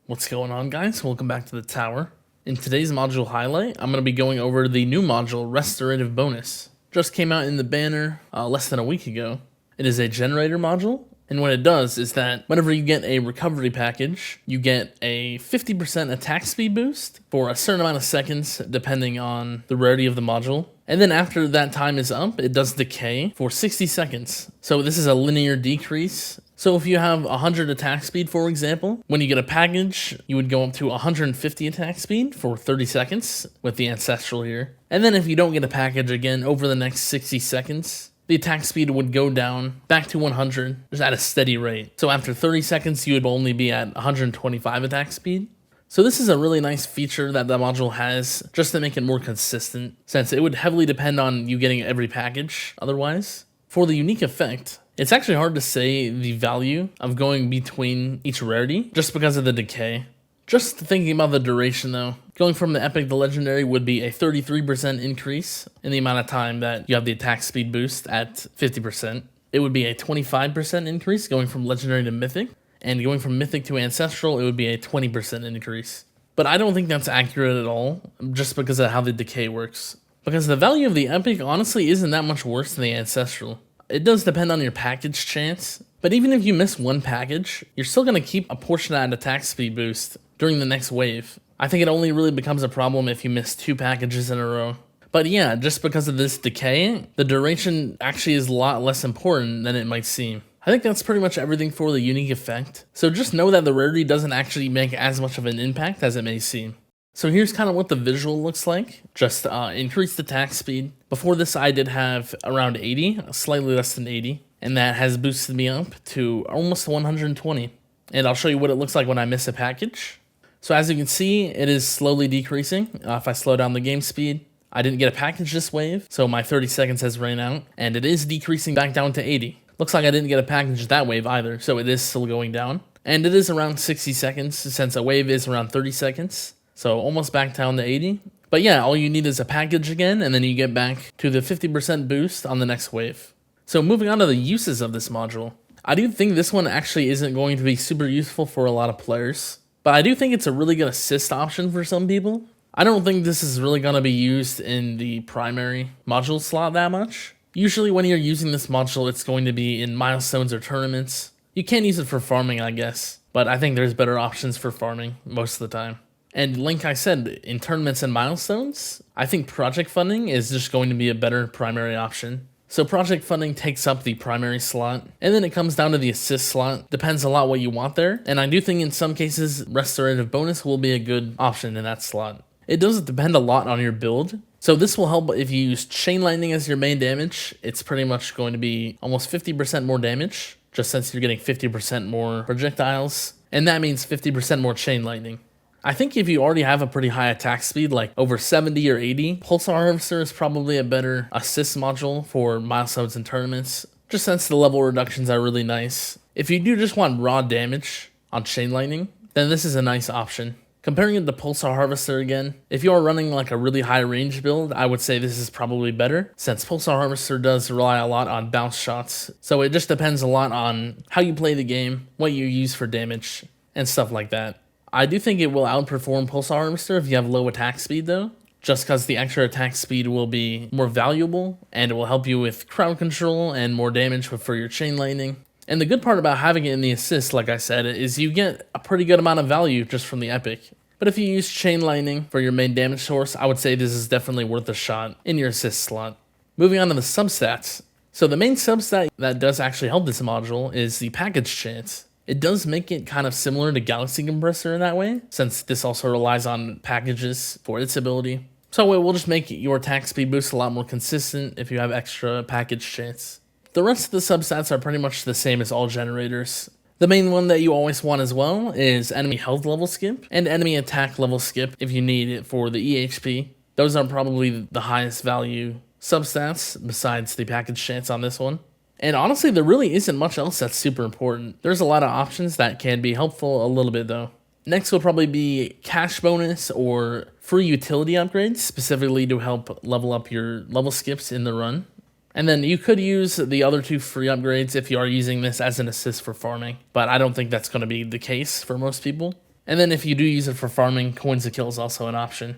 What's going on, guys? Welcome back to the tower. In today's module highlight, I'm going to be going over the new module, Restorative Bonus. Just came out in the banner less than a week ago. It is a generator module, and what it does is that whenever you get a recovery package, you get a 50% attack speed boost for a certain amount of seconds, depending on the rarity of the module. And then after that time is up, it does decay for 60 seconds. So this is a linear decrease. So if you have 100 attack speed, for example, when you get a package, you would go up to 150 attack speed for 30 seconds with the Ancestral here. And then if you don't get a package again, over the next 60 seconds, the attack speed would go down back to 100, just at a steady rate. So after 30 seconds, you would only be at 125 attack speed. So this is a really nice feature that the module has just to make it more consistent, since it would heavily depend on you getting every package otherwise. For the unique effect, it's actually hard to say the value of going between each rarity just because of the decay. Just thinking about the duration though, going from the epic to legendary would be a 33% increase in the amount of time that you have the attack speed boost at 50%. It would be a 25% increase going from legendary to mythic. And going from mythic to ancestral, it would be a 20% increase. But I don't think that's accurate at all, just because of how the decay works. Because the value of the epic honestly isn't that much worse than the ancestral. It does depend on your package chance, but even if you miss one package, you're still going to keep a portion of that attack speed boost during the next wave. I think it only really becomes a problem if you miss 2 packages in a row. But yeah, just because of this decay, the duration actually is a lot less important than it might seem. I think that's pretty much everything for the unique effect. So just know that the rarity doesn't actually make as much of an impact as it may seem. So here's kind of what the visual looks like. Just increased attack speed. Before this I did have around 80, slightly less than 80. And that has boosted me up to almost 120. And I'll show you what it looks like when I miss a package. So as you can see, it is slowly decreasing. If I slow down the game speed, I didn't get a package this wave, so my 30 seconds has ran out. And it is decreasing back down to 80. Looks like I didn't get a package that wave either, so it is still going down. And it is around 60 seconds, since a wave is around 30 seconds. So almost back down to 80. But yeah, all you need is a package again, and then you get back to the 50% boost on the next wave. So moving on to the uses of this module. I do think this one actually isn't going to be super useful for a lot of players. But I do think it's a really good assist option for some people. I don't think this is really going to be used in the primary module slot that much. Usually when you're using this module, it's going to be in milestones or tournaments. You can use it for farming, I guess, but I think there's better options for farming most of the time. And like I said, in tournaments and milestones, I think project funding is just going to be a better primary option. So project funding takes up the primary slot, and then it comes down to the assist slot. Depends a lot what you want there, and I do think in some cases, Restorative Bonus will be a good option in that slot. It does depend a lot on your build. So this will help if you use Chain Lightning as your main damage. It's pretty much going to be almost 50% more damage, just since you're getting 50% more projectiles, and that means 50% more Chain Lightning. I think if you already have a pretty high attack speed, like over 70 or 80, Pulsar Harvester is probably a better assist module for milestones and tournaments, just since the level reductions are really nice. If you do just want raw damage on Chain Lightning, then this is a nice option. Comparing it to Pulsar Harvester again, if you are running like a really high range build, I would say this is probably better, since Pulsar Harvester does rely a lot on bounce shots. So it just depends a lot on how you play the game, what you use for damage, and stuff like that. I do think it will outperform Pulsar Harvester if you have low attack speed though, just because the extra attack speed will be more valuable, and it will help you with crowd control and more damage for your Chain Lightning. And the good part about having it in the assist, like I said, is you get a pretty good amount of value just from the epic. But if you use Chain Lightning for your main damage source, I would say this is definitely worth a shot in your assist slot. Moving on to the substats. So the main substat that does actually help this module is the package chance. It does make it kind of similar to Galaxy Compressor in that way, since this also relies on packages for its ability. So it will just make your attack speed boost a lot more consistent if you have extra package chance. The rest of the substats are pretty much the same as all generators. The main one that you always want as well is enemy health level skip and enemy attack level skip if you need it for the EHP. Those are probably the highest value substats besides the package chance on this one. And honestly, there really isn't much else that's super important. There's a lot of options that can be helpful a little bit though. Next will probably be cash bonus or free utility upgrades, specifically to help level up your level skips in the run. And then you could use the other 2 free upgrades if you are using this as an assist for farming, but I don't think that's going to be the case for most people. And then if you do use it for farming, Coins of Kill is also an option.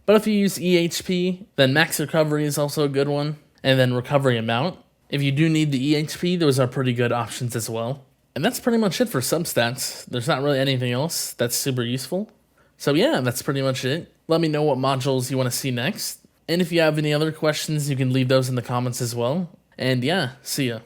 But if you use EHP, then Max Recovery is also a good one, and then Recovery Amount. If you do need the EHP, those are pretty good options as well. And that's pretty much it for Substats. There's not really anything else that's super useful. So yeah, that's pretty much it. Let me know what modules you want to see next. And if you have any other questions, you can leave those in the comments as well. And yeah, see ya.